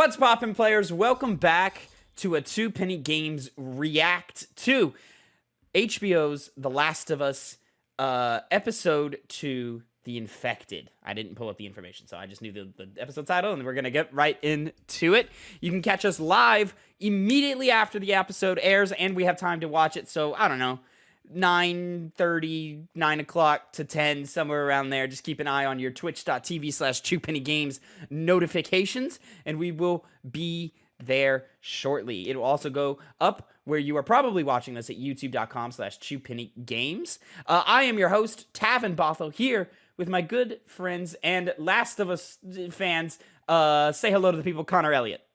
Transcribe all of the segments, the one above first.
What's poppin', players? Welcome back to a Two Penny Games react to HBO's The Last of Us, episode 2, The Infected. I didn't pull up the information, so I just knew the episode title, and we're going to get right into it. You can catch us live immediately after the episode airs, and we have time to watch it, so I don't know, 9:30, 9 o'clock to 10, somewhere around there. Just keep an eye on your twitch.tv/twopennagames notifications, and we will be there shortly. It will also go up where you are probably watching this at youtube.com/twopennagames. I am your host, Tavin Bothel, here with my good friends and Last of Us fans. Say hello to the people. Connor Elliott.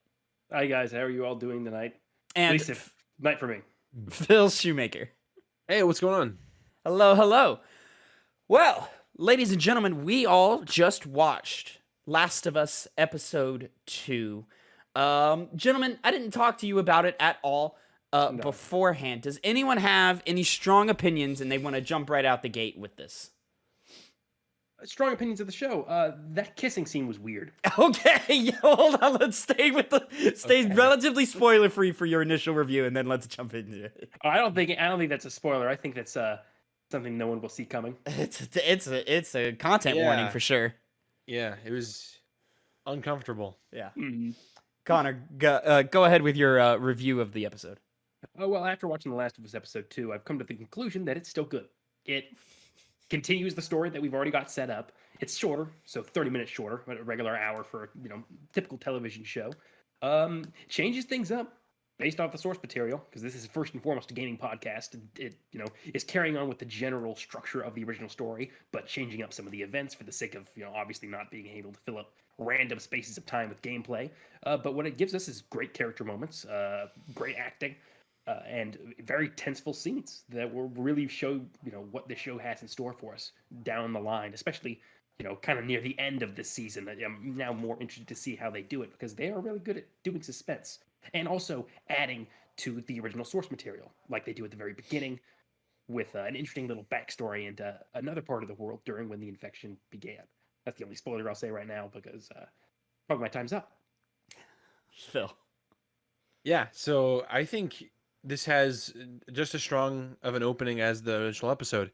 Hi guys, how are you all doing tonight? And At least if night for me. Phil Shoemaker. Hey, what's going on? Hello, hello. Well, ladies and gentlemen, we all just watched Last of Us episode 2. Gentlemen, I didn't talk to you about it at all beforehand. Does anyone have any strong opinions and they want to jump right out the gate with this? Strong opinions of the show. That kissing scene was weird. Okay, hold on. Let's stay with relatively spoiler free for your initial review, and then let's jump into it. I don't think that's a spoiler. I think that's something no one will see coming. It's a content warning for sure. Yeah, it was uncomfortable. Yeah. Mm-hmm. Connor, go ahead with your review of the episode. Oh well, after watching The Last of Us episode 2, I've come to the conclusion that it's still good. It continues the story that we've already got set up. It's shorter, so 30 minutes shorter, but a regular hour for typical television show. Changes things up based off the source material, because this is first and foremost a gaming podcast. It is carrying on with the general structure of the original story, but changing up some of the events for the sake of obviously not being able to fill up random spaces of time with gameplay. But what it gives us is great character moments, great acting. And very tenseful scenes that will really show, what the show has in store for us down the line, especially, kind of near the end of this season. I'm now more interested to see how they do it, because they are really good at doing suspense and also adding to the original source material, like they do at the very beginning with an interesting little backstory into another part of the world during when the infection began. That's the only spoiler I'll say right now, because probably my time's up. Phil. Yeah, so I think this has just as strong of an opening as the original episode.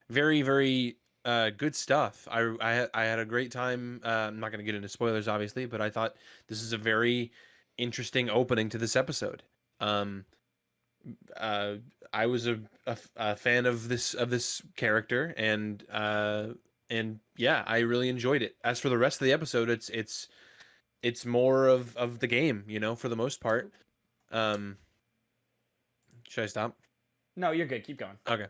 Very, very good stuff. I had a great time. I'm not going to get into spoilers, obviously, but I thought this is a very interesting opening to this episode. I was a fan of this character, and yeah, I really enjoyed it. As for the rest of the episode, it's more of the game, for the most part. Should I stop? No, you're good. Keep going. Okay.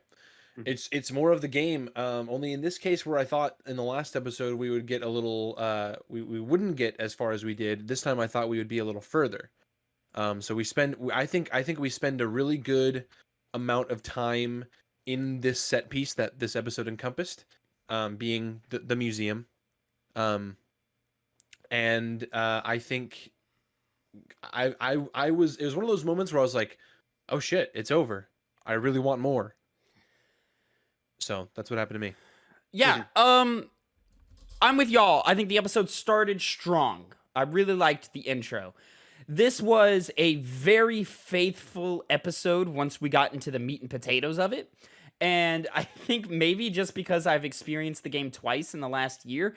It's more of the game. Only in this case, where I thought in the last episode we would get a little, we wouldn't get as far as we did. This time I thought we would be a little further. So I think we spend a really good amount of time in this set piece that this episode encompassed, being the museum. And I think it was one of those moments where I was like, oh shit, it's over. I really want more. So that's what happened to me. Yeah, I'm with y'all. I think the episode started strong. I really liked the intro. This was a very faithful episode once we got into the meat and potatoes of it. And I think maybe just because I've experienced the game twice in the last year,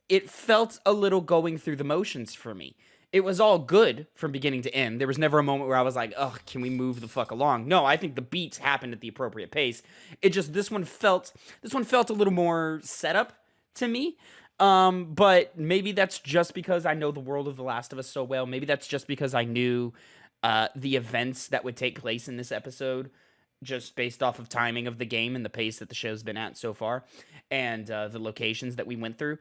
it felt a little going through the motions for me. It was all good from beginning to end. There was never a moment where I was like, "Oh, can we move the fuck along?" No, I think the beats happened at the appropriate pace. It just this one felt a little more setup to me. But maybe that's just because I know the world of The Last of Us so well. Maybe that's just because I knew the events that would take place in this episode, just based off of timing of the game and the pace that the show's been at so far, and the locations that we went through.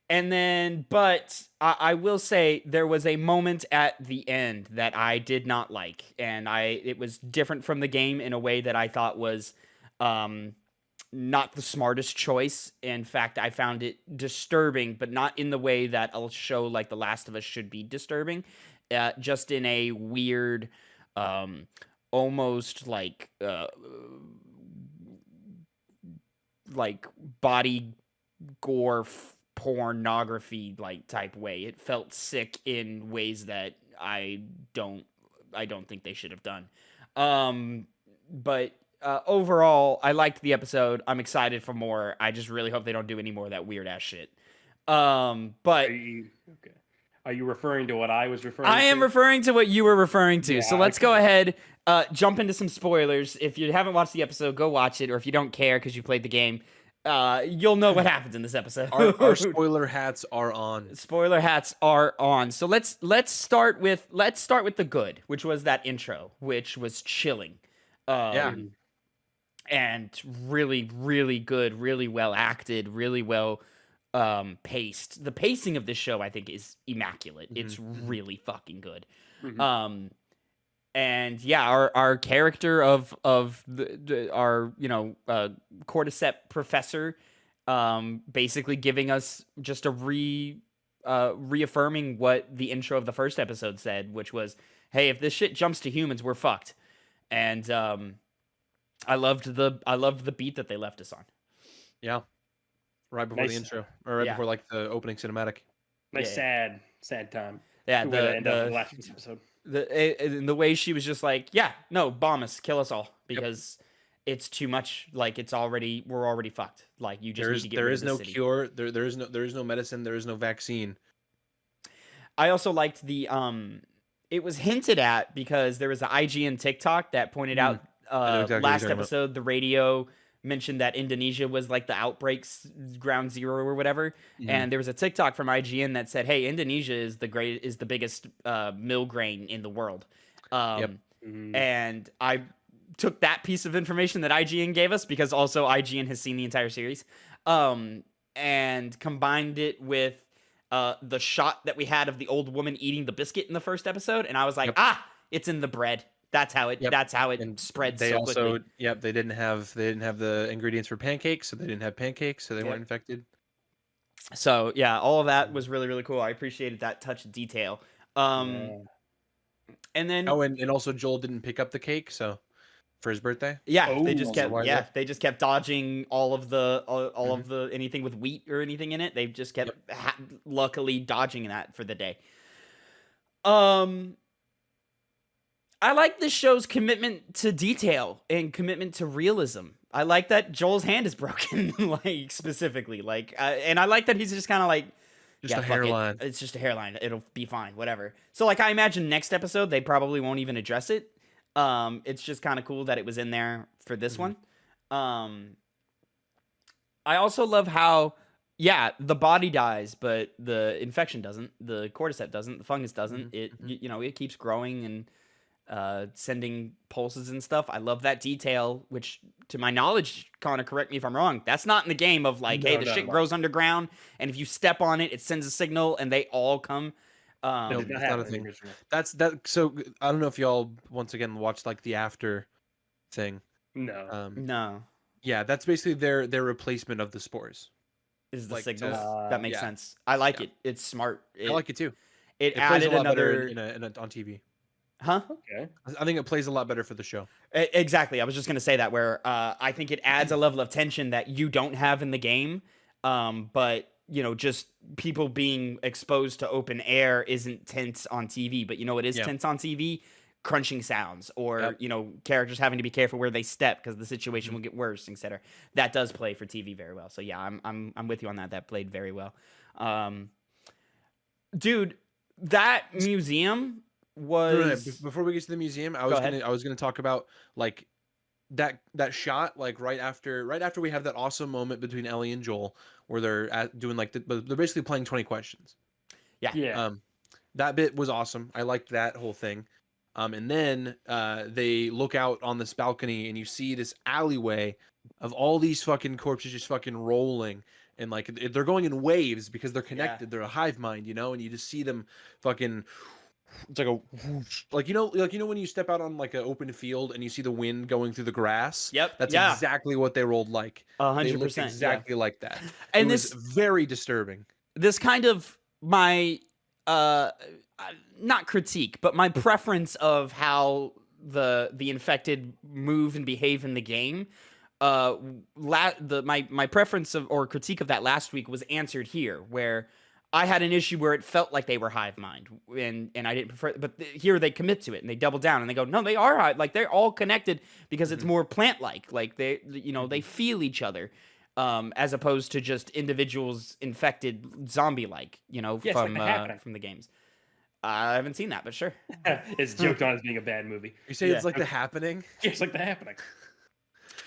And then, but I will say there was a moment at the end that I did not like, and it was different from the game in a way that I thought was not the smartest choice. In fact, I found it disturbing, but not in the way that a show like The Last of Us should be disturbing, just in a weird, almost like body gore pornography like type way. It felt sick in ways that I don't think they should have done. But overall, I liked the episode. I'm excited for more. I just really hope they don't do any more of that weird ass shit. But Okay. Are you referring to what I was referring to? I am referring to what you were referring to. Yeah, So let's go okay. ahead, jump into some spoilers. If you haven't watched the episode, go watch it. Or if you don't care because you played the game, you'll know what happens in this episode. Our spoiler hats are on. Spoiler hats are on. So let's start with the good, which was that intro, which was chilling. Yeah. And really, really good, really well acted, really well paced. The pacing of this show, I think, is immaculate. It's really fucking good. And yeah, our character of our cordyceps professor, basically giving us just a reaffirming what the intro of the first episode said, which was, hey, if this shit jumps to humans, we're fucked. And I loved the beat that they left us on. Yeah. Right before the Nice. intro, or right before like the opening cinematic. Nice, sad time. Yeah, Good way to end up the last week's episode. the way she was just like, yeah, no, bomb us, kill us all, because it's too much. Like we're already fucked. Like you just need to get rid of the city. Cure. There is no medicine. There is no vaccine. I also liked the it was hinted at because there was an IGN TikTok that pointed out exactly last episode the radio mentioned that Indonesia was like the outbreaks ground zero or whatever, and there was a TikTok from IGN that said, hey, Indonesia is the biggest mill grain in the world. And I took that piece of information that IGN gave us, because also IGN has seen the entire series, and combined it with the shot that we had of the old woman eating the biscuit in the first episode, and I was like, it's in the bread. That's how it spreads They so also quickly. they didn't have the ingredients for pancakes, so they didn't have pancakes, so they weren't infected. So yeah, all of that was really, really cool. I appreciated that touch of detail. And then and also Joel didn't pick up the cake, so for his birthday. they just Also kept dodging all of the anything with wheat or anything in it. They just kept luckily dodging that for the day. I like this show's commitment to detail and commitment to realism. I like that Joel's hand is broken, like specifically, like, and I like that he's just kind of like, Just a fuck hairline. It's just a hairline. It'll be fine, whatever. So like, I imagine next episode they probably won't even address it. It's just kind of cool that it was in there for this one. I also love how, the body dies, but the infection doesn't. The cordyceps doesn't. The fungus doesn't. It keeps growing and sending pulses and stuff. I love that detail, which to my knowledge, Connor, correct me if I'm wrong, that's not in the game of like, hey, the shit grows underground, and if you step on it, it sends a signal and they all come. No, that's not a thing. That's that. So I don't know if y'all once again watched like the after thing. No. No. Yeah, that's basically their replacement of the spores. Is the Like, signals. to- That makes sense. I like it. It's smart. I like it too. It It plays added a lot better another. on TV. Huh? Okay. I think it plays a lot better for the show. Exactly. I was just gonna say that, where I think it adds a level of tension that you don't have in the game. But just people being exposed to open air isn't tense on TV. But it is tense on TV. Crunching sounds, or characters having to be careful where they step because the situation will get worse, etc. That does play for TV very well. So yeah, I'm with you on that. That played very well. Dude, that museum was. Before we get to the museum, I was gonna talk about like that shot, like right after we have that awesome moment between Ellie and Joel where they're doing like they're basically playing 20 questions. Yeah. That bit was awesome. I liked that whole thing. And then they look out on this balcony and you see this alleyway of all these fucking corpses just fucking rolling, and like they're going in waves because they're connected. Yeah. They're a hive mind, and you just see them fucking. It's like a whoosh. Like when you step out on like an open field and you see the wind going through the grass. Yep. That's exactly what they rolled like. 100%. Exactly like that. And it this was very disturbing. This kind of my not critique, but my preference of how the infected move and behave in the game my preference or critique of that last week was answered here, where I had an issue where it felt like they were hive mind, and I didn't prefer. But here they commit to it and they double down and they go, no, they are hive. Like they're all connected because it's more plant like. Like they they feel each other, as opposed to just individuals infected zombie like. Yeah, From the games. I haven't seen that, but sure. It's joked on as being a bad movie. You say it's like The Happening? Yeah, it's like The Happening.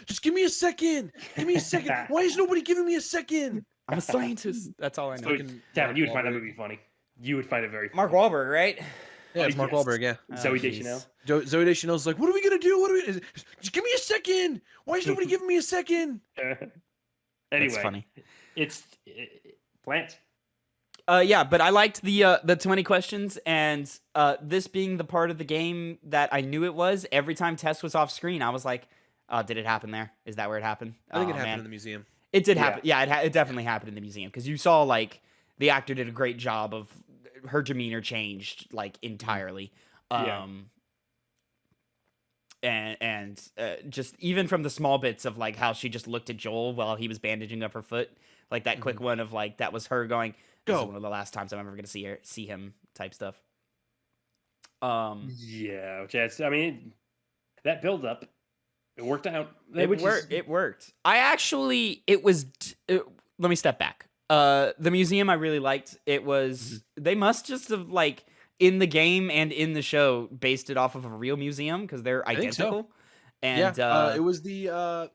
Just give me a second. Give me a second. Why is nobody giving me a second? I'm a scientist. That's all I know. So, Tavin, you would find that movie funny. You would find it very funny. Mark Wahlberg, right? Yeah, it's Mark Wahlberg. Yeah. Zoe jeez. Deschanel. Zoe Deschanel's like, what are we gonna do? Just give me a second. Why is nobody giving me a second? Anyway, That's funny. It's plants. Yeah, but I liked the 20 questions, and this being the part of the game that I knew it was. Every time Tess was off screen, I was like, did it happen there? Is that where it happened? I think it happened in the museum. It did happen. Yeah, it definitely happened in the museum, because you saw like the actor did a great job of her demeanor changed like entirely. And just even from the small bits of like how she just looked at Joel while he was bandaging up her foot, like that quick one of like that was her going, "This is one of the last times I'm ever going to see him" type stuff. Yeah, I mean, that build up, it worked out. It worked. Let me step back. The museum I really liked. It was they must just have like in the game and in the show based it off of a real museum because they're identical. So. And it was the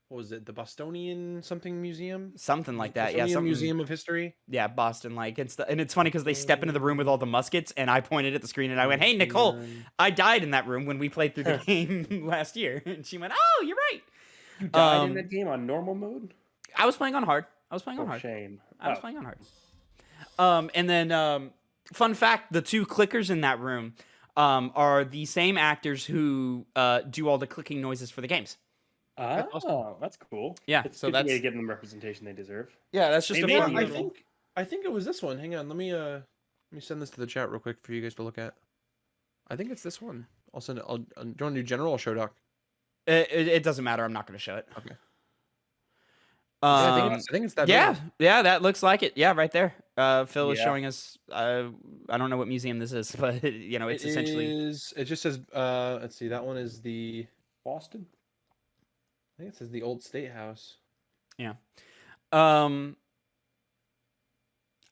what was it? The Bostonian something museum? Something like that. Yeah, something. Museum of History. Yeah, Boston. Like and it's funny because they step into the room with all the muskets, and I pointed at the screen and I went, "Hey, Nicole, I died in that room when we played through the game last year." And she went, "Oh, you're right." You died in that game on normal mode? I was playing on hard. Shame. I was playing on hard. And then fun fact: the two clickers in that room are the same actors who do all the clicking noises for the games. Oh, that's cool. Yeah, it's so good that's to give them representation they deserve. Yeah, that's just Maybe a fun. I think it was this one. Hang on, let me send this to the chat real quick for you guys to look at. I think it's this one. I'll send it. Do you want to do general or show doc? It doesn't matter. I'm not going to show it. Okay. I think it's that. Yeah, that looks like it. Yeah, right there. Phil is Yeah. showing us. I don't know what museum this is, but it's essentially. It just says. Let's see. That one is the Boston. I think it says the old State House. Yeah. I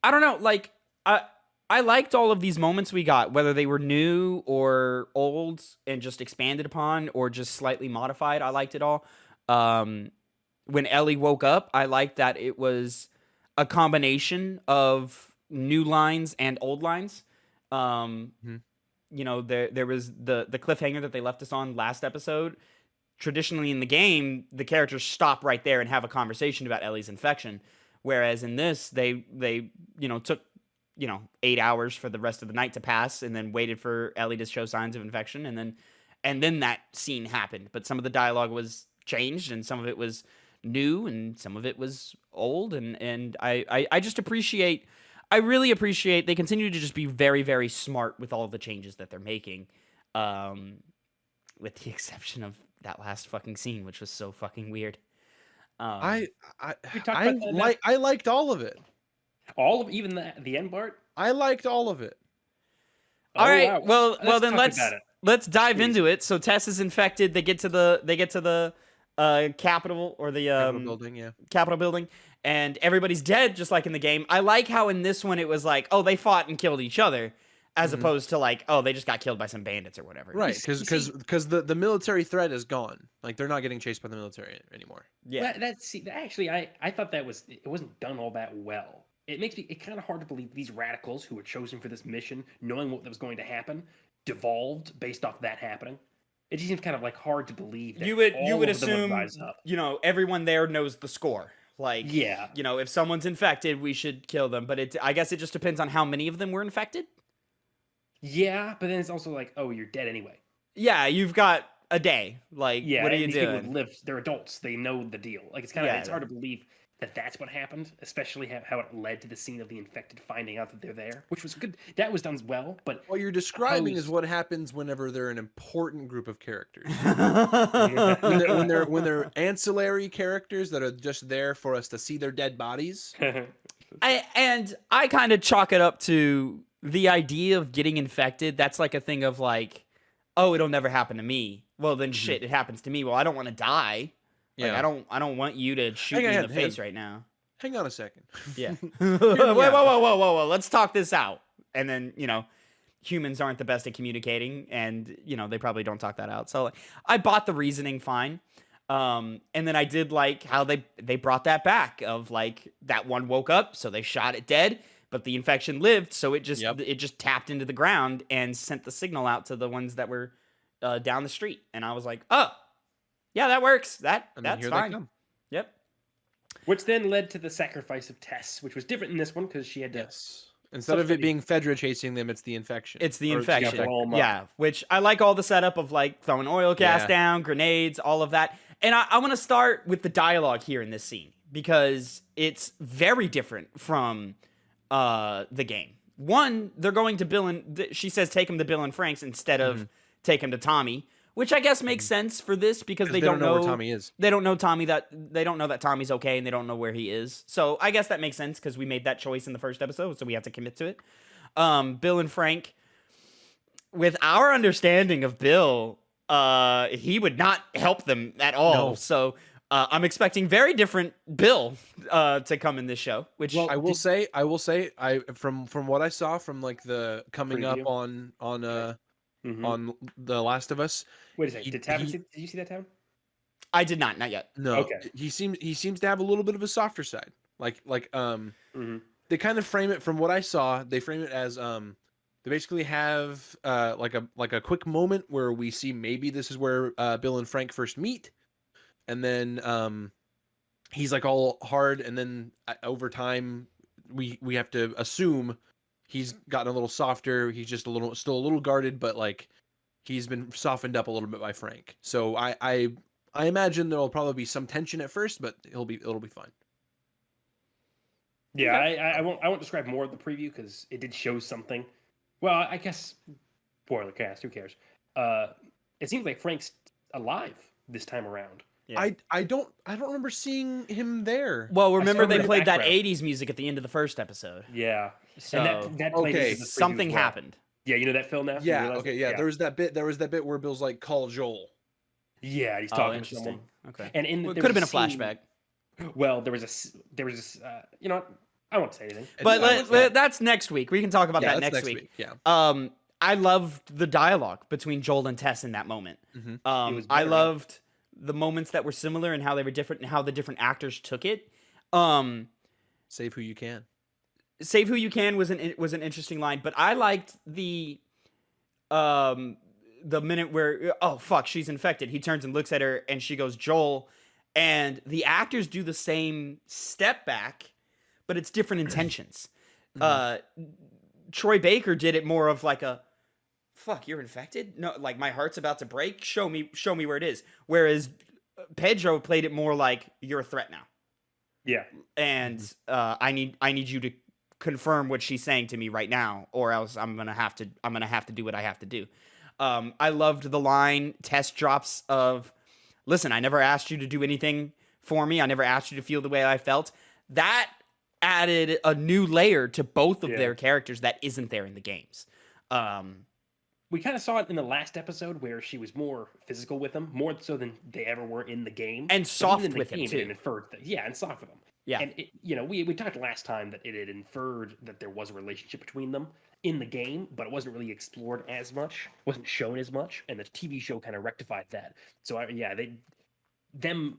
don't know. Like I liked all of these moments we got, whether they were new or old and just expanded upon or just slightly modified. I liked it all. When Ellie woke up, I liked that it was a combination of new lines and old lines. There was the cliffhanger that they left us on last episode. Traditionally in the game, the characters stop right there and have a conversation about Ellie's infection. Whereas in this, they took 8 hours for the rest of the night to pass and then waited for Ellie to show signs of infection. And then that scene happened. But some of the dialogue was changed and some of it was new and some of it was old. And I just appreciate, I really appreciate they continue to just be very, very smart with all the changes that they're making. With the exception of that last fucking scene, which was so fucking weird. I that liked all of it. All of even the end part. I liked all of it. All right. Wow. Well then talk let's dive Please. into it. So Tess is infected. They get to the Capitol or the Capitol building, yeah. Capitol building, and everybody's dead, just like in the game. I like how in this one it was like, oh, they fought and killed each other, as opposed to like, oh, they just got killed by some bandits or whatever. Right, because the military threat is gone. Like they're not getting chased by the military anymore. Yeah. Actually, I thought it wasn't done all that well. It makes it kind of hard to believe these radicals who were chosen for this mission, knowing what was going to happen, devolved based off that happening. It just seems kind of like hard to believe that You would all of them assume rise up. Everyone there knows the score. Like, Yeah. If someone's infected, we should kill them. But I guess it just depends on how many of them were infected. Yeah, but then it's also like, oh, you're dead anyway. Yeah, you've got a day. Like, Yeah, what are and you these doing? people live. They're adults. They know the deal. Like it's kind of it's hard to believe that's what happened, especially how it led to the scene of the infected finding out that they're there, which was good. That was done well, but What you're describing is what happens whenever they're an important group of characters. When they're ancillary characters that are just there for us to see their dead bodies. I kind of chalk it up to the idea of getting infected. That's like a thing of like, oh, it'll never happen to me. Well, then shit, it happens to me. Well, I don't want to die. Like, Yeah. I don't want you to shoot me in the face right now. Hang on a second. Yeah. Whoa. Let's talk this out. And then, humans aren't the best at communicating, and, they probably don't talk that out. So like, I bought the reasoning fine. And then I did like how they brought that back of like that one woke up, so they shot it dead, but the infection lived, so it just tapped into the ground and sent the signal out to the ones that were down the street. And I was like, oh, yeah, that works. That's fine. Yep. Which then led to the sacrifice of Tess, which was different in this one because she had to. Yes. Instead of it being Fedra chasing them, it's the infection. It's the infection. Yeah, which I like all the setup of like throwing oil gas down, grenades, all of that. And I want to start with the dialogue here in this scene because it's very different from the game. One, they're going to Bill and she says take him to Bill and Frank's instead of take him to Tommy, which I guess makes sense for this because they don't know where Tommy is. They don't know they don't know that Tommy's okay, and they don't know where he is. So I guess that makes sense because we made that choice in the first episode, so we have to commit to it. Bill and Frank, with our understanding of Bill, he would not help them at all. No. So I'm expecting very different Bill to come in this show. Which I will say, from what I saw from like the coming up on The Last of Us. Wait a second. Did you see that, Tavin? I did not yet. No. Okay. He seems to have a little bit of a softer side. They kind of frame it, from what I saw, they frame it as they basically have like a quick moment where we see maybe this is where Bill and Frank first meet, and then he's like all hard, and then over time we have to assume he's gotten a little softer. He's just still a little guarded, but like he's been softened up a little bit by Frank. So I imagine there'll probably be some tension at first, but it'll be fine. Yeah, okay. I won't describe more of the preview because it did show something. Well, I guess spoiler cast. Who cares? It seems like Frank's alive this time around. Yeah. I don't remember seeing him there. Well, remember they played that 80s music at the end of the first episode. Yeah. So and that played something happened. Yeah, you know that Phil now? Yeah, okay, yeah. There was that bit where Bill's like, call Joel. Yeah, he's talking to someone. Okay. And it could have been a flashback. Well, there was this you know what? I won't say anything. But that's next week. We can talk about that next week. Yeah. I loved the dialogue between Joel and Tess in that moment. Mm-hmm. I loved the moments that were similar and how they were different and how the different actors took it. Save who you can. Save who you can was an interesting line, but I liked the minute where, oh fuck, she's infected. He turns and looks at her and she goes, Joel, and the actors do the same step back, but it's different intentions. Troy Baker did it more of like a, fuck, you're infected? No, like my heart's about to break. Show me where it is. Whereas Pedro played it more like you're a threat now. Yeah. And I need you to confirm what she's saying to me right now, or else I'm gonna have to do what I have to do. I loved the line Tess drops of, listen, I never asked you to do anything for me. I never asked you to feel the way I felt. That added a new layer to both of their characters that isn't there in the games. We kind of saw it in the last episode where she was more physical with him, more so than they ever were in the game. And soft with him, too. And soft with him. Yeah. And, we talked last time that it had inferred that there was a relationship between them in the game, but it wasn't really explored as much, wasn't shown as much, and the TV show kind of rectified that. So, them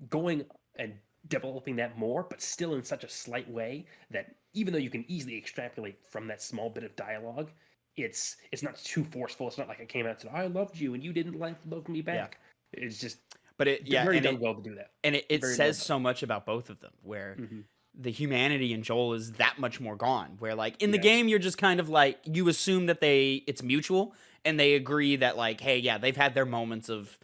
going and developing that more, but still in such a slight way that even though you can easily extrapolate from that small bit of dialogue, it's not too forceful. It's not like it came out and said, I loved you and you didn't love me back. Yeah. It's just, but it very done well to do that. And it says so much about both of them, where the humanity in Joel is that much more gone. Where like in the game, you're just kind of like, you assume that it's mutual and they agree that like, hey, yeah, they've had their moments of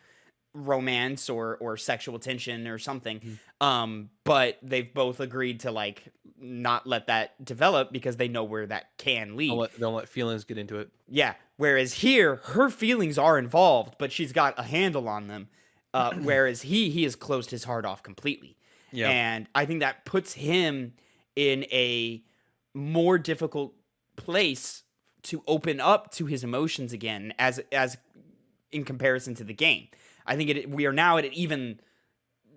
romance or sexual tension or something. Mhm. But they've both agreed to like not let that develop because they know where that can lead. They'll let feelings get into it. Yeah. Whereas here, her feelings are involved, but she's got a handle on them. Whereas he has closed his heart off completely. Yeah. And I think that puts him in a more difficult place to open up to his emotions again as in comparison to the game. I think we are now at an even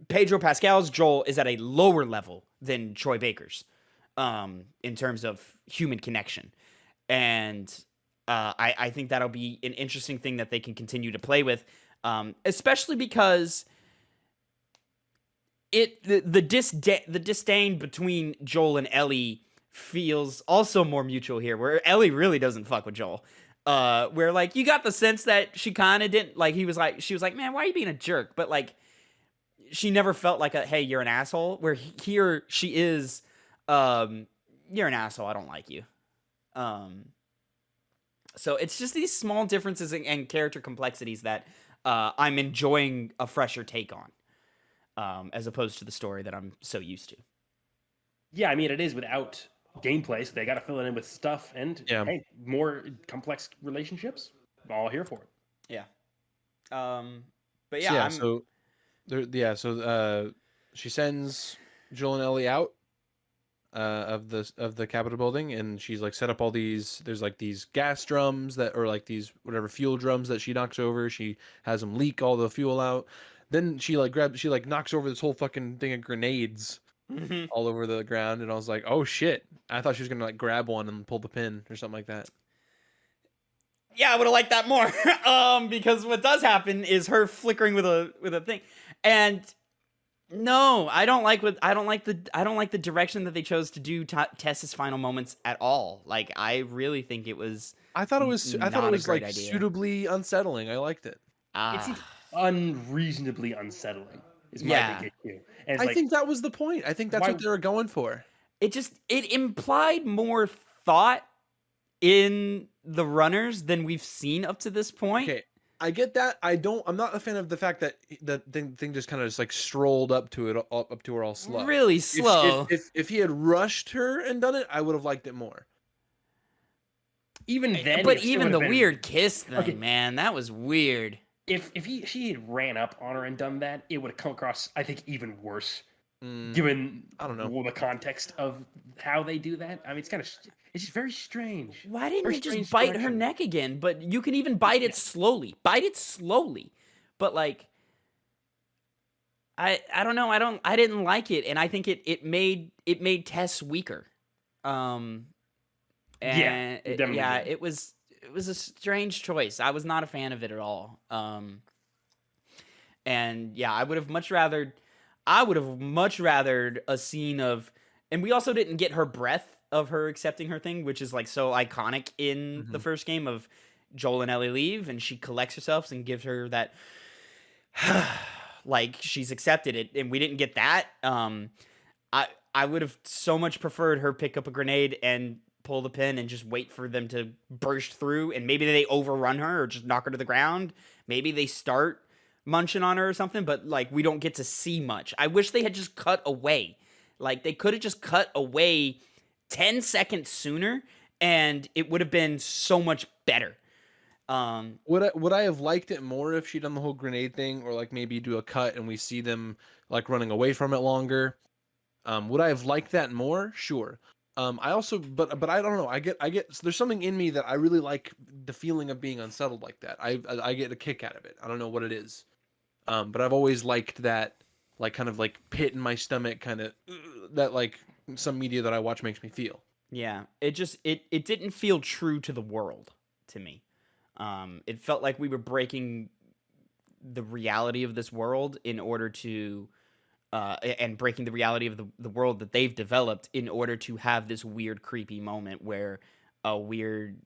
Pedro Pascal's Joel is at a lower level than Troy Baker's in terms of human connection. And I think that'll be an interesting thing that they can continue to play with, especially because the disdain between Joel and Ellie feels also more mutual here, where Ellie really doesn't fuck with Joel. Where like you got the sense that she kind of didn't like. She was like, man, why are you being a jerk? But like she never felt like a hey, you're an asshole. Where here she is, you're an asshole. I don't like you. So it's just these small differences and character complexities that I'm enjoying a fresher take on, as opposed to the story that I'm so used to. Yeah, I mean, it is without gameplay, so they got to fill it in with stuff and hey, more complex relationships. All here for it. Yeah. But yeah, so she sends Joel and Ellie out of the Capitol building, and she's like set up all these. There's like these gas drums that or like these whatever fuel drums that she knocks over. She has them leak all the fuel out. Then she knocks over this whole fucking thing of grenades all over the ground, and I was like, oh shit! I thought she was gonna like grab one and pull the pin or something like that. Yeah, I would have liked that more. Because what does happen is her flickering with a thing, and no, I don't like the direction that they chose to do Tess's final moments at all. Like, I really think it was. I thought it was like idea. suitably unsettling. I liked it. It's unreasonably unsettling. Is my big issue. And I think that was the point. I think that's what they were going for. It implied more thought in the runners than we've seen up to this point. Okay, I get that. I'm not a fan of the fact that the thing just kind of just like strolled up to her all slow. Really slow. If he had rushed her and done it, I would have liked it more. Even then, but even the weird kiss thing, man, that was weird. If she had ran up on her and done that, it would have come across, I think, even worse. Given I don't know the context of how they do that. I mean, it's just very strange. Why didn't you just bite her neck again? But you can even bite it slowly. Bite it slowly. But like, I don't know. I didn't like it, and I think it made Tess weaker. It was a strange choice. I was not a fan of it at all. And yeah, I would have much rathered a scene of, and we also didn't get her breath of her accepting her thing, which is like so iconic in the first game of Joel and Ellie leave and she collects herself and gives her that like she's accepted it, and we didn't get that. I would have so much preferred her pick up a grenade and pull the pin and just wait for them to burst through, and maybe they overrun her or just knock her to the ground. Maybe they start munching on her or something, but like we don't get to see much. I wish they had just cut away. Like they could have just cut away 10 seconds sooner and it would have been so much better. Would I have liked it more if she'd done the whole grenade thing, or like maybe do a cut and we see them like running away from it longer? Would I have liked that more? Sure. I also, but I don't know. I get. There's something in me that I really like the feeling of being unsettled like that. I get a kick out of it. I don't know what it is. But I've always liked that, like kind of like pit in my stomach, kind of that like some media that I watch makes me feel. Yeah, it didn't feel true to the world to me. It felt like we were breaking the reality of this world in order to. And breaking the reality of the world that they've developed in order to have this weird, creepy moment where a weird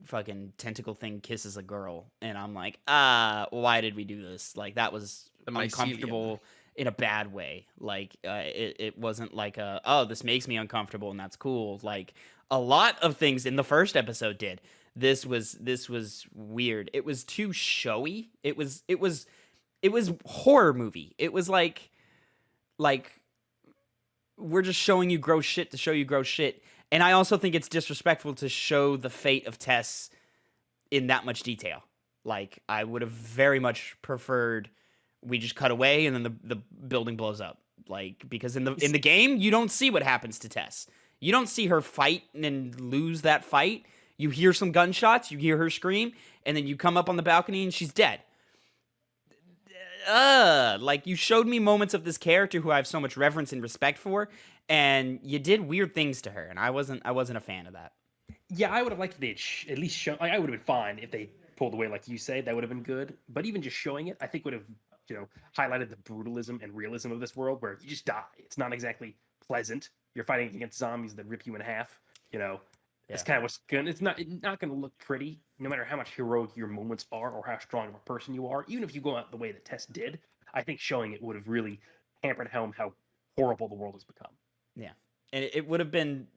fucking tentacle thing kisses a girl. And I'm like, why did we do this? Like, that was uncomfortable in a bad way. Like, it wasn't like, this makes me uncomfortable and that's cool. Like, a lot of things in the first episode did. This was weird. It was too showy. It was it was horror movie. It was like we're just showing you gross shit to show you gross shit. And I also think it's disrespectful to show the fate of Tess in that much detail. Like, I would have very much preferred we just cut away and then the building blows up. Like, because in the game, you don't see what happens to Tess. You don't see her fight and lose that fight. You hear some gunshots, you hear her scream, and then you come up on the balcony and she's dead. Like, you showed me moments of this character who I have so much reverence and respect for, and you did weird things to her, and I wasn't a fan of that. Yeah, I would have liked if they'd at least show. Like, I would have been fine if they pulled away, like you say. That would have been good. But even just showing it, I think would have, highlighted the brutalism and realism of this world, where you just die. It's not exactly pleasant. You're fighting against zombies that rip you in half. It's kind of what's good. It's not going to look pretty, no matter how much heroic your moments are or how strong of a person you are. Even if you go out the way that Tess did, I think showing it would have really hampered home how horrible the world has become. Yeah, and it would have been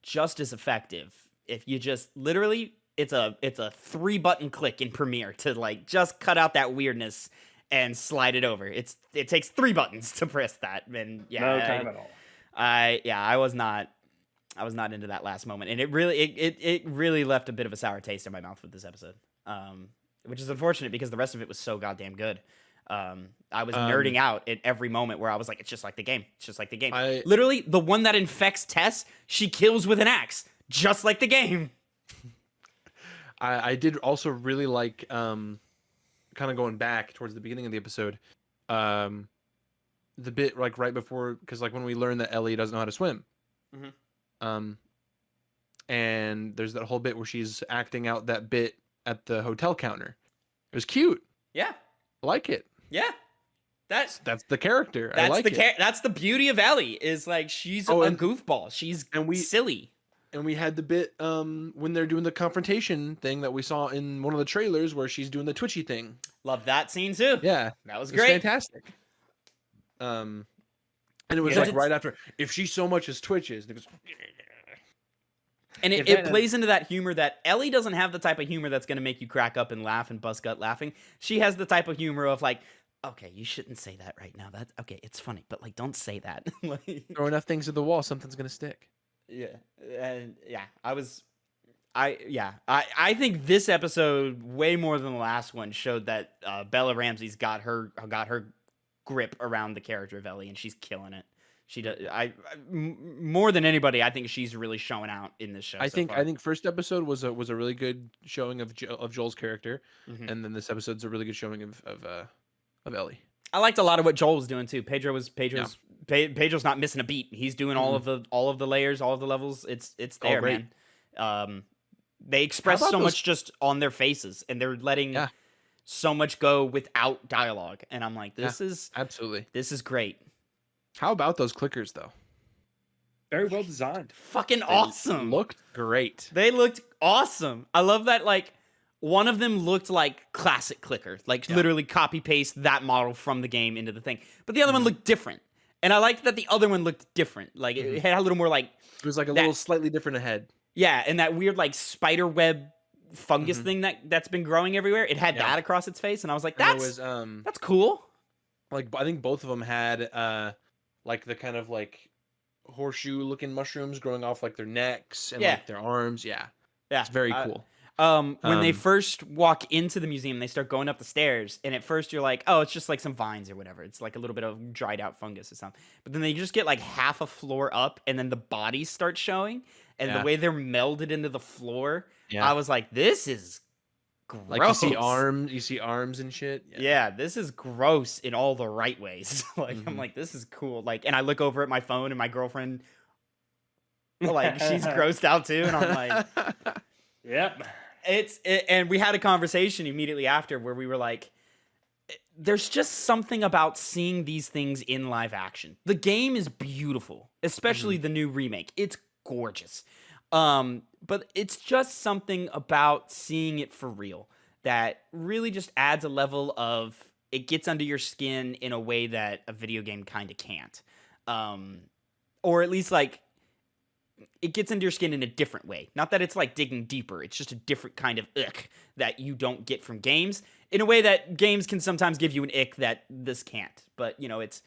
just as effective if you just literally it's a 3-button click in Premiere to like just cut out that weirdness and slide it over. It takes 3 buttons to press that, and yeah, No time at all. I was not into that last moment, and it really left a bit of a sour taste in my mouth with this episode, which is unfortunate because the rest of it was so goddamn good. I was nerding out at every moment where I was like, it's just like the game. It's just like the game. Literally, the one that infects Tess, she kills with an axe, just like the game. I did also really like, kind of going back towards the beginning of the episode, the bit like right before, because like when we learn that Ellie doesn't know how to swim. Mm-hmm. And there's that whole bit where she's acting out that bit at the hotel counter. It was cute. Yeah. I like it. Yeah. That's the character. That's I like it. That's the beauty of Ellie, is like she's a goofball. She's silly. And we had the bit when they're doing the confrontation thing that we saw in one of the trailers where she's doing the twitchy thing. Love that scene too. Yeah. That was great. Fantastic. And it was like right after, if she so much as twitches, it was... And it plays into that humor that Ellie doesn't have the type of humor that's going to make you crack up and laugh and bust gut laughing. She has the type of humor of like, okay, you shouldn't say that right now. That's okay. It's funny, but like, don't say that. Like, throw enough things at the wall, something's going to stick. Yeah. And yeah, I think this episode way more than the last one showed that Bella Ramsey's got her grip around the character of Ellie, and she's killing it. She does. More than anybody, I think she's really showing out in this show. I think first episode was a really good showing of Joel's character, mm-hmm. and then this episode's a really good showing of Ellie. I liked a lot of what Joel was doing too. Pedro's not missing a beat. He's doing mm-hmm. all of the layers, all of the levels. It's there, man. They express so much just on their faces, and they're letting so much go without dialogue. And I'm like, this is great. How about those clickers, though? Very well designed. Fucking awesome. Looked great. They looked awesome. I love that, like, one of them looked like classic clicker. Like, literally copy-paste that model from the game into the thing. But the other one looked different. And I liked that the other one looked different. Like, it had a little more, like... It was, like, a little slightly different ahead. Yeah, and that weird, like, spider web fungus thing that's been growing everywhere. It had that across its face, and I was like, that's cool. Like, I think both of them had... like the kind of like horseshoe looking mushrooms growing off like their necks and like their arms. Yeah. It's very cool. When they first walk into the museum, they start going up the stairs, and at first you're like, oh, it's just like some vines or whatever. It's like a little bit of dried out fungus or something. But then they just get like half a floor up, and then the bodies start showing, and the way they're melded into the floor, I was like, this is gross. Like you see arms and shit. Yeah, this is gross in all the right ways. Like I'm like, this is cool. Like, and I look over at my phone, and my girlfriend, like, she's grossed out too, and I'm like, yep. And we had a conversation immediately after where we were like, there's just something about seeing these things in live action. The game is beautiful, especially the new remake. It's gorgeous. But it's just something about seeing it for real that really just adds a level of, it gets under your skin in a way that a video game kind of can't. Or at least like it gets into your skin in a different way. Not that it's like digging deeper. It's just a different kind of ick that you don't get from games, in a way that games can sometimes give you an ick that this can't. But you know, it's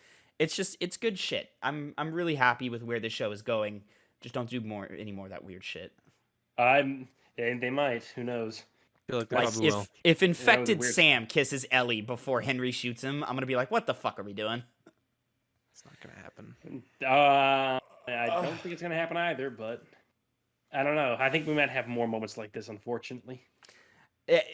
good shit. I'm really happy with where this show is going. Just don't do any more of that weird shit. And they might. Who knows? I feel like they Like probably will. if infected weird. Sam kisses Ellie before Henry shoots him, I'm gonna be like, what the fuck are we doing? It's not gonna happen. I don't think it's gonna happen either, but I don't know. I think we might have more moments like this, unfortunately.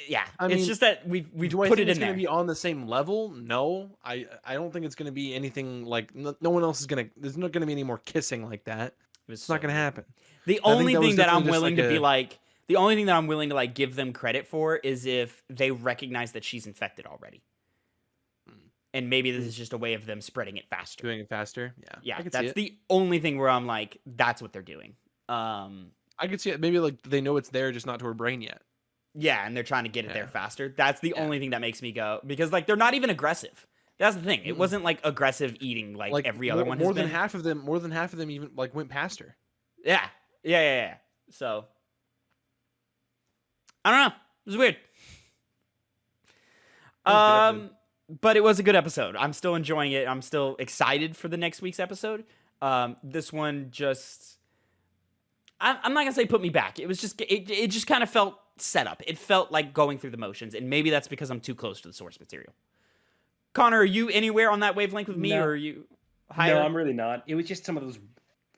Yeah, I it's mean, just that we've Do I put think it it's in going there. to be on the same level? No, I don't think it's going to be anything like no one else is going to. There's not going to be any more kissing like that. It's not going to happen. The I think only that was thing that I'm definitely just willing like to be a- like, the only thing that I'm willing to like give them credit for is if they recognize that she's infected already, and maybe this is just a way of them spreading it faster. Doing it faster. Yeah, Yeah, I could see that's it. the only thing where I'm like, that's what they're doing. I could see it. Maybe like they know it's there, just not to her brain yet. Yeah, and they're trying to get it there Yeah. faster. That's the Yeah. only thing that makes me go, because like they're not even aggressive. That's the thing. It wasn't like aggressive eating like every other one has More than been. half of them. More than half of them even like went past her. Yeah. So I don't know. It was weird. was a good But it was a good episode. I'm still enjoying it. I'm still excited for the next week's episode. This one just, I'm not gonna say put me back. It was just, it just kind of felt set up. It felt like going through the motions, and maybe that's because I'm too close to the source material. Connor, are you anywhere on that wavelength with me, No. or are you higher? No, I'm really not. It was just some of those,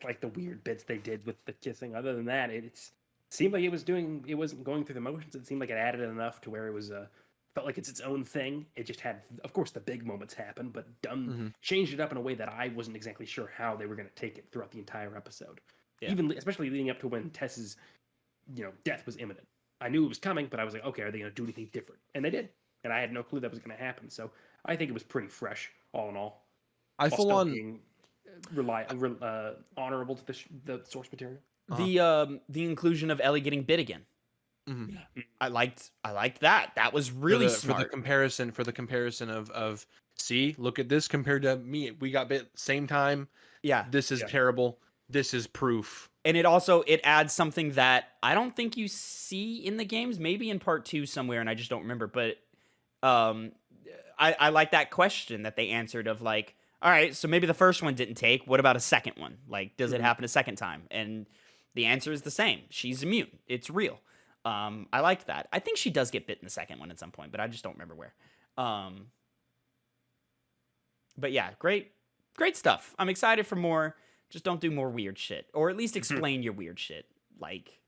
like the weird bits they did with the kissing. Other than that, it seemed like it wasn't going through the motions. It seemed like it added enough to where it was felt like it's its own thing. It just had, of course, the big moments happen, but changed it up in a way that I wasn't exactly sure how they were going to take it throughout the entire episode. Yeah. Even especially leading up to when Tess's, death was imminent. I knew it was coming, but I was like, okay, are they going to do anything different? And they did, and I had no clue that was going to happen. So I think it was pretty fresh, all in all. I While full still on. being honorable to the source material. The inclusion of Ellie getting bit again. Mhm. I liked that. That was really for smart. the comparison of see, look at this compared to me. We got bit same time. Yeah. This is terrible. This is proof. And it adds something that I don't think you see in the games, maybe in part 2 somewhere, and I just don't remember. But I like that question that they answered of like, all right, so maybe the first one didn't take. What about a second one? Like, does it happen a second time? And the answer is the same. She's immune. It's real. I liked that. I think she does get bit in the second one at some point, but I just don't remember where. But yeah, great stuff. I'm excited for more. Just don't do more weird shit, or at least explain your weird shit. Like,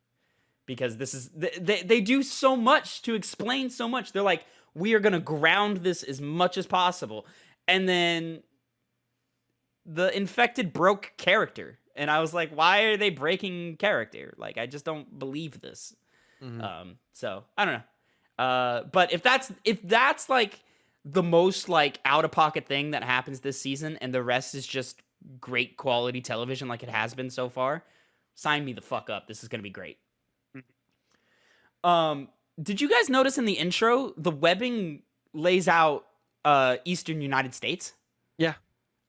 because this is they do so much to explain so much. They're like, we are gonna ground this as much as possible, and then the infected broke character, and I was like, why are they breaking character? Like, I just don't believe this. So I don't know. But if that's like the most like out of pocket thing that happens this season, and the rest is just great quality television like it has been so far, sign me the fuck up. This is gonna be great. Did you guys notice in the intro the webbing lays out Eastern United States? Yeah.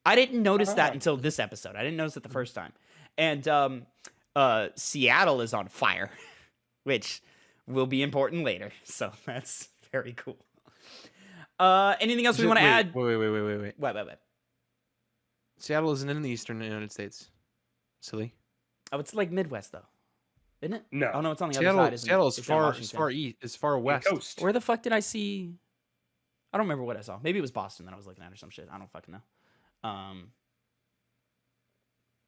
I didn't notice that until this episode. I didn't notice it the first time. And Seattle is on fire, which will be important later. So that's very cool. Anything else we want to add? Wait. Wait. Seattle isn't in the eastern United States. Silly. Oh, it's like Midwest though, isn't it? No. Oh no, it's on the Seattle, other side. Isn't Seattle it? is It's in far Washington. east, is far west. Coast. Where the fuck did I see? I don't remember what I saw. Maybe it was Boston that I was looking at or some shit. I don't fucking know.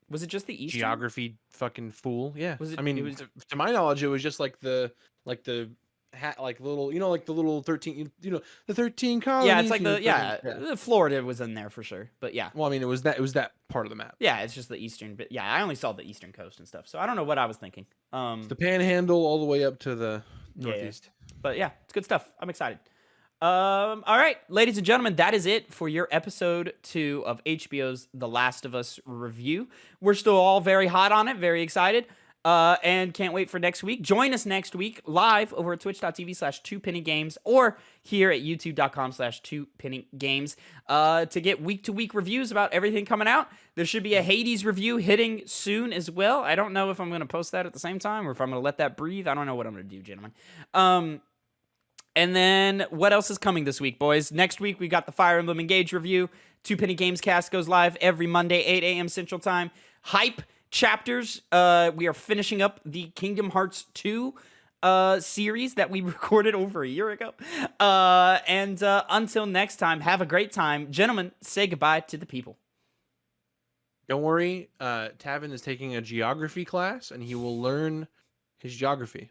Was it just the east? Geography fucking fool. Yeah. Was it- I mean, it was- to my knowledge, it was just like the like little, like the little 13, the 13 colonies. Yeah, it's like the the Florida was in there for sure. But yeah. Well, I mean, it was that part of the map. Yeah, it's just the eastern bit. Yeah, I only saw the eastern coast and stuff. So I don't know what I was thinking. The Panhandle all the way up to the Yeah. northeast. But yeah, it's good stuff. I'm excited. All right, ladies and gentlemen, that is it for your episode 2 of HBO's The Last of Us review. We're still all very hot on it, very excited. And can't wait for next week. Join us next week live over at twitch.tv/2pennygames or here at youtube.com/2pennygames to get week-to-week reviews about everything coming out. There should be a Hades review hitting soon as well. I don't know if I'm going to post that at the same time or if I'm going to let that breathe. I don't know what I'm going to do, gentlemen. And then what else is coming this week, boys? Next week, we got the Fire Emblem Engage review. 2 Penny Games Cast goes live every Monday, 8 a.m. Central Time. Hype chapters. We are finishing up the Kingdom Hearts 2 series that we recorded over a year ago. And until next time, have a great time. Gentlemen, say goodbye to the people. Don't worry, Tavin is taking a geography class, and he will learn his geography.